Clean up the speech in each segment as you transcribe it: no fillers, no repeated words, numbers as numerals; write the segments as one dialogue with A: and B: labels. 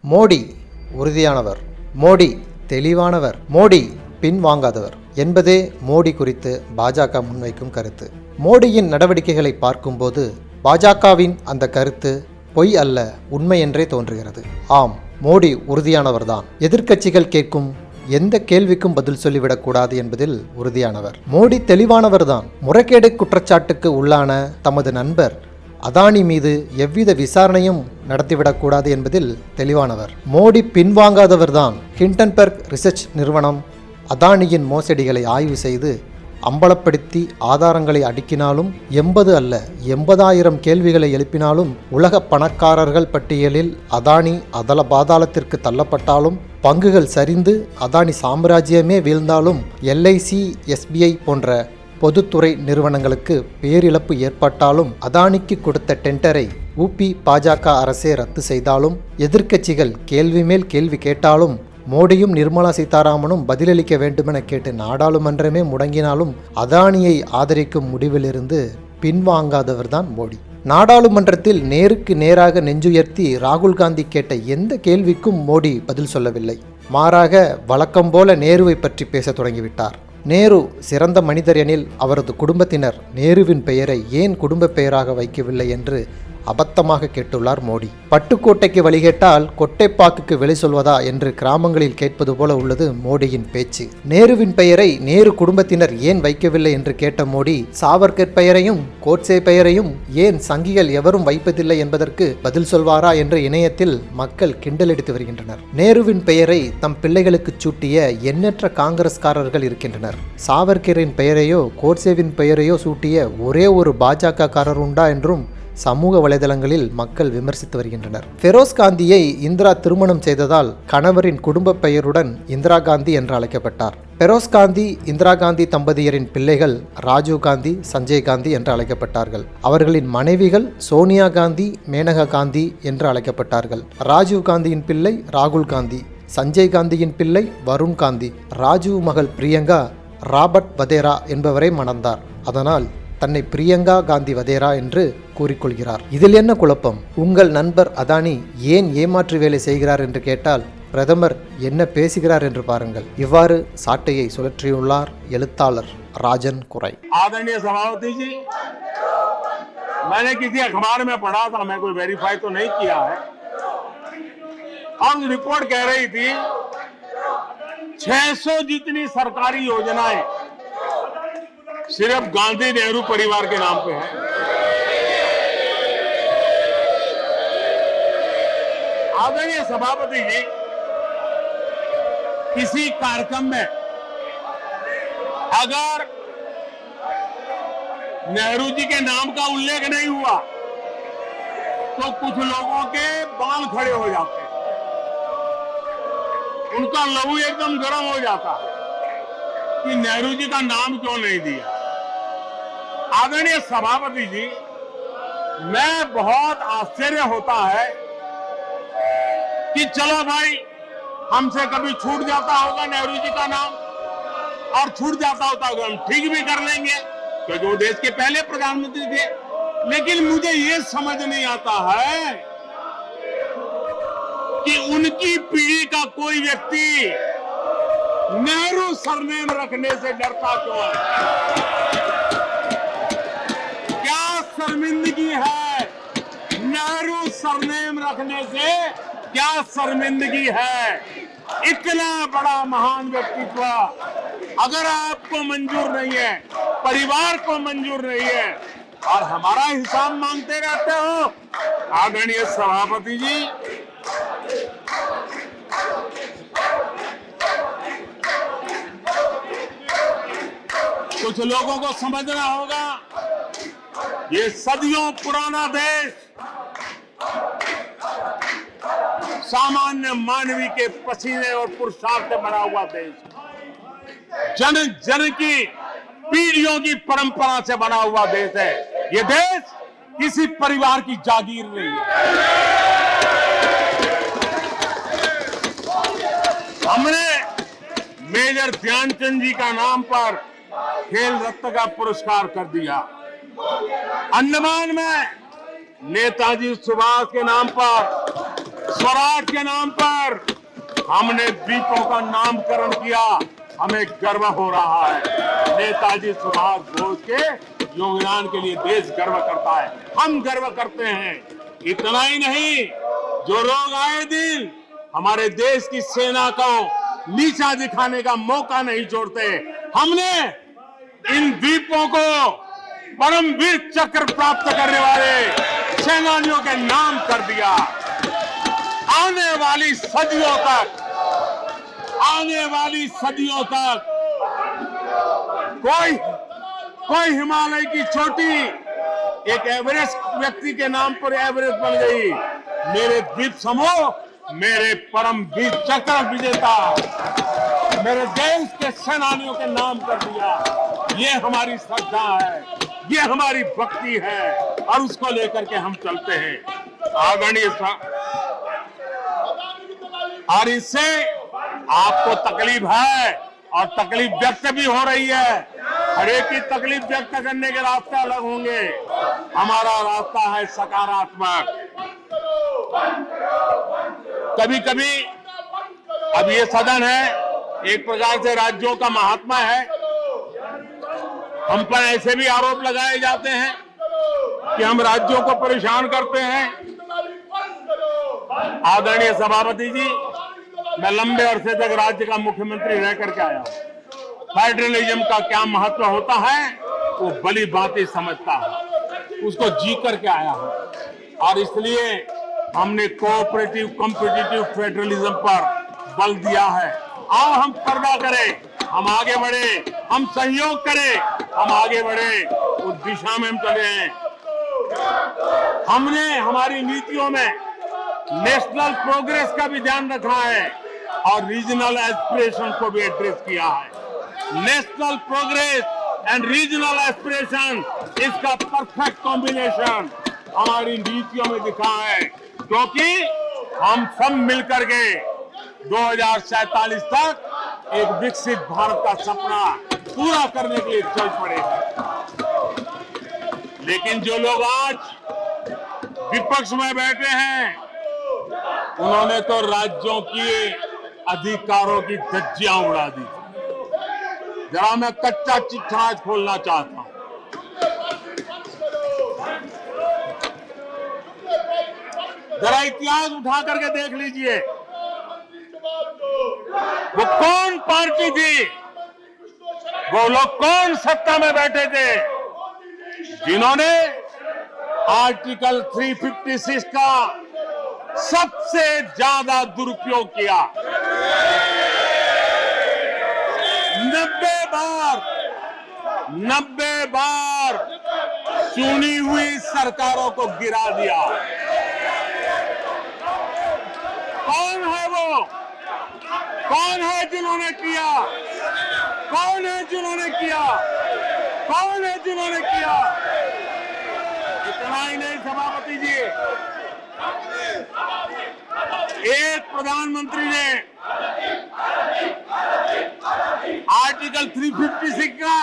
A: மோடி உறுதியானவர், மோடி தெளிவானவர், மோடி பின்வாங்காதவர் என்பதே மோடி குறித்து பாஜக முன்வைக்கும் கருத்து. மோடியின் நடவடிக்கைகளை பார்க்கும்போது பாஜகவின் அந்த கருத்து பொய் அல்ல, உண்மை என்றே தோன்றுகிறது. ஆம், மோடி உறுதியானவர்தான். எதிர்க்கட்சிகள் கேட்கும் எந்த கேள்விக்கும் பதில் சொல்லிவிடக்கூடாது என்பதில் உறுதியானவர். மோடி தெளிவானவர்தான். முறைகேடு குற்றச்சாட்டுக்கு உள்ளான தமது நண்பர் அதானி மீது எவ்வித விசாரணையும் நடத்திவிடக்கூடாது என்பதில் தெளிவானவர். மோடி பின்வாங்காதவர்தான். ஹிண்டன்பர்க் ரிசர்ச் நிறுவனம் அதானியின் மோசடிகளை ஆய்வு செய்து அம்பலப்படுத்தி ஆதாரங்களை அடுக்கினாலும் 80 அல்ல 80,000 கேள்விகளை எழுப்பினாலும் உலக பணக்காரர்கள் பட்டியலில் அதானி அதல பாதாளத்திற்கு தள்ளப்பட்டாலும், பங்குகள் சரிந்து அதானி சாம்ராஜ்யமே வீழ்ந்தாலும், LIC SBI போன்ற பொதுத்துறை நிறுவனங்களுக்கு பேரிழப்பு ஏற்பட்டாலும், அதானிக்கு கொடுத்த டெண்டரை UP பாஜக அரசே ரத்து செய்தாலும், எதிர்க்கட்சிகள் கேள்வி மேல் கேள்வி கேட்டாலும், மோடியும் நிர்மலா சீதாராமனும் பதிலளிக்க வேண்டுமென கேட்டு நாடாளுமன்றமே முடங்கினாலும் அதானியை ஆதரிக்கும் முடிவிலிருந்து பின்வாங்காதவர்தான் மோடி. நாடாளுமன்றத்தில் நேருக்கு நேராக நெஞ்சுயர்த்தி ராகுல் காந்தி கேட்ட எந்த கேள்விக்கும் மோடி பதில் சொல்லவில்லை. மாறாக வழக்கம் போல நேருவை பற்றி பேச தொடங்கிவிட்டார். நேரு சிறந்த மனிதர் எனில் அவரது குடும்பத்தினர் நேருவின் பெயரை ஏன் குடும்ப பெயராக வைக்கவில்லை என்று அபத்தமாக கேட்டுள்ளார் மோடி. பட்டுக்கோட்டைக்கு வழிகேட்டால் கொட்டைப்பாக்குக்கு வெளி சொல்வதா என்று கிராமங்களில் கேட்பது போல உள்ளது மோடியின் பேச்சு. நேருவின் பெயரை நேரு குடும்பத்தினர் ஏன் வைக்கவில்லை என்று கேட்ட மோடி, சாவர்கர் பெயரையும் கோட்சே பெயரையும் ஏன் சங்கிகள் எவரும் வைப்பதில்லை என்பதற்கு பதில் சொல்வாரா என்று இணையத்தில் மக்கள் கிண்டலடித்து வருகின்றனர். நேருவின் பெயரை தம் பிள்ளைகளுக்கு சூட்டிய எண்ணற்ற காங்கிரஸ்காரர்கள் இருக்கின்றனர். சாவர்கரின் பெயரையோ கோட்சேவின் பெயரையோ சூட்டிய ஒரே ஒரு பாஜக காரர் உண்டா என்றும் சமூக வலைதளங்களில் மக்கள் விமர்சித்து வருகின்றனர். ஃபெரோஸ் காந்தியை இந்திரா திருமணம் செய்ததால் கணவரின் குடும்ப பெயருடன் இந்திரா காந்தி என்று அழைக்கப்பட்டார். ஃபெரோஸ் காந்தி இந்திரா காந்தி தம்பதியரின் பிள்ளைகள் ராஜீவ் காந்தி, சஞ்சய் காந்தி என்று அழைக்கப்பட்டார்கள். அவர்களின் மனைவிகள் சோனியா காந்தி, மேனகா காந்தி என்று அழைக்கப்பட்டார்கள். ராஜீவ் காந்தியின் பிள்ளை ராகுல் காந்தி, சஞ்சய் காந்தியின் பிள்ளை வருண் காந்தி. ராஜீவ் மகள் பிரியங்கா ராபர்ட் வதேரா என்பவரை மணந்தார். அதனால் தன்னை பிரியங்கா காந்தி வதேரா என்று கூறிக்கொள்கிறார். இதில் என்ன குழப்பம்? உங்கள் நண்பர் அதானி ஏன் ஏமாற்று வேலை செய்கிறார் என்று கேட்டால் பிரதமர் என்ன பேசுகிறார் என்று பாருங்கள். இவ்வாறு சாட்டையை சுழற்றியுள்ளார் எழுத்தாளர் ராஜன் குரை.
B: आदरणीय सभापति जी, मैंने किसी अखबार में पढ़ा था, मैं कोई वेरीफाई तो नहीं किया है, और रिपोर्ट कह रही थी 600 जितनी सरकारी योजनाएं सिर्फ गांधी नेहरू परिवार के नाम पे है। आदरणीय सभापति जी, किसी कार्यक्रम में अगर नेहरू जी के नाम का उल्लेख नहीं हुआ तो कुछ लोगों के बाल खड़े हो जाते हैं, उनका लहू एकदम गर्म हो जाता है कि नेहरू जी का नाम क्यों नहीं दिया। आदरणीय सभापति जी, मैं बहुत आश्चर्य होता है कि चलो भाई, हमसे कभी छूट जाता होगा नेहरू जी का नाम, और छूट जाता होता होगा हम ठीक भी कर लेंगे क्योंकि वो देश के पहले प्रधानमंत्री थे। लेकिन मुझे ये समझ नहीं आता है कि उनकी पीढ़ी का कोई व्यक्ति नेहरू सरनेम रखने से डरता क्यों है? क्या शर्मिंदगी है नेहरू सरनेम रखने से? क्या शर्मिंदगी है? इतना बड़ा महान व्यक्तित्व अगर आपको मंजूर नहीं है, परिवार को मंजूर नहीं है, और हमारा हिसाब मांगते रहते हो। आदरणीय सभापति जी, कुछ लोगों को समझना होगा, ये सदियों पुराना देश सामान्य मानवी के पसीने और पुरुषार्थ से बना हुआ देश, जन जन की पीढ़ियों की परंपरा से बना हुआ देश है। ये देश किसी परिवार की जागीर नहीं है। हमने मेजर ध्यानचंद जी का नाम पर खेल रत्न का पुरस्कार कर दिया। अंडमान में नेताजी सुभाष के नाम पर स्वराज के नाम पर हमने द्वीपों का नामकरण किया, हमें गर्व हो रहा है। नेताजी सुभाष बोस के योगदान के लिए देश गर्व करता है, हम गर्व करते हैं। इतना ही नहीं, जो लोग आए दिन हमारे देश की सेना को नीचा दिखाने का मौका नहीं छोड़ते, हमने इन द्वीपों को परमवीर चक्र प्राप्त करने वाले सेनानियों के नाम कर दिया। आने वाली सदियों तक कोई हिमालय की चोटी एक एवरेस्ट व्यक्ति के नाम पर एवरेस्ट बन गई। मेरे द्वीप समूह मेरे परमवीर चक्र विजेता मेरे देश के सेनानियों के नाम कर दिया। ये हमारी श्रद्धा है, ये हमारी भक्ति है और उसको लेकर के हम चलते हैं। आदरणीय और इससे आपको तकलीफ है और तकलीफ व्यक्त भी हो रही है। हर एक की तकलीफ व्यक्त करने के रास्ते अलग होंगे, हमारा रास्ता है सकारात्मक। कभी कभी अब ये सदन है, एक प्रकार से राज्यों का महात्मा है, हम पर ऐसे भी आरोप लगाए जाते हैं कि हम राज्यों को परेशान करते हैं। आदरणीय सभापति जी, मैं लंबे अरसे तक राज्य का मुख्यमंत्री रह करके आया हूं। फेडरलिज्म का क्या महत्व होता है वो भली भांति समझता है, उसको जी करके आया हूं और इसलिए हमने कोऑपरेटिव कॉम्पिटिटिव फेडरलिज्म पर बल दिया है। आओ हम पर्दा करें, हम आगे बढ़े, हम सहयोग करें, हम आगे बढ़े, उस दिशा में हम चले हैं। हमने हमारी नीतियों में नेशनल प्रोग्रेस का भी ध्यान रखा है और रीजनल एस्पिरेशन को भी एड्रेस किया है। National progress and regional aspiration, इसका परफेक्ट कॉम्बिनेशन हमारी नीतियों में दिखा है, क्योंकि हम सब मिलकर के 2047 तक एक विकसित भारत का सपना पूरा करने के लिए चल पड़े हैं। लेकिन जो लोग आज विपक्ष में बैठे हैं, उन्होंने तो राज्यों की अधिकारों की धज्जियां उड़ा दी। जरा मैं कच्चा चिट्ठा आज खोलना चाहता हूं। जरा इतिहास उठा करके देख लीजिए, वो कौन पार्टी थी, वो लोग कौन सत्ता में बैठे थे जिन्होंने आर्टिकल 356 का सबसे ज्यादा दुरुपयोग किया। 90 बार चुनी हुई सरकारों को गिरा दिया। कौन है वो? कौन है जिन्होंने किया? कौन है जिन्होंने किया? कौन है जिन्होंने किया? इतना ही नहीं सभापति जी, एक प्रधानमंत्री ने आर्टिकल 356 का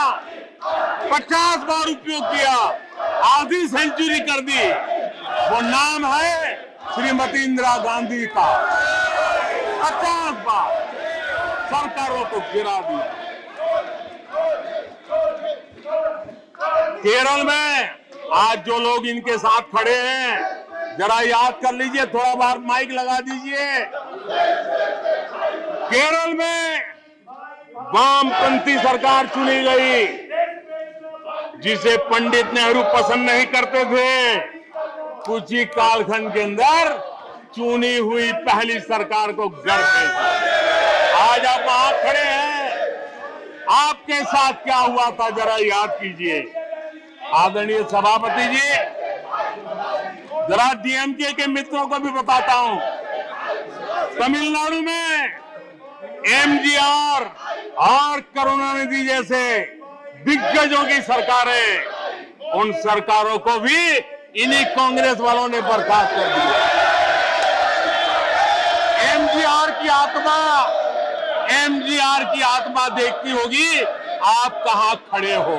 B: 50 बार उपयोग किया, आधी सेंचुरी कर दी। वो नाम है श्रीमती इंदिरा गांधी का। 50 बार सरकारों को गिरा दिया। केरल में आज जो लोग इनके साथ खड़े हैं, जरा याद कर लीजिए, थोड़ा बार माइक लगा दीजिए। केरल में वामपंथी सरकार चुनी गई, जिसे पंडित नेहरू पसंद नहीं करते थे। कुछ ही कालखंड के अंदर चुनी हुई पहली सरकार को गढ़ते थे। आज आप वहां खड़े हैं, आपके साथ क्या हुआ था जरा याद कीजिए। आदरणीय सभापति जी, जरा डीएमके के मित्रों को भी बताता हूं, तमिलनाडु में एमजीआर और करुणानिधि जैसे दिग्गजों की सरकारें, उन सरकारों को भी इन्हीं कांग्रेस वालों ने बर्खास्त कर दिया। एमजीआर की आत्मा देखती होगी आप कहां खड़े हो।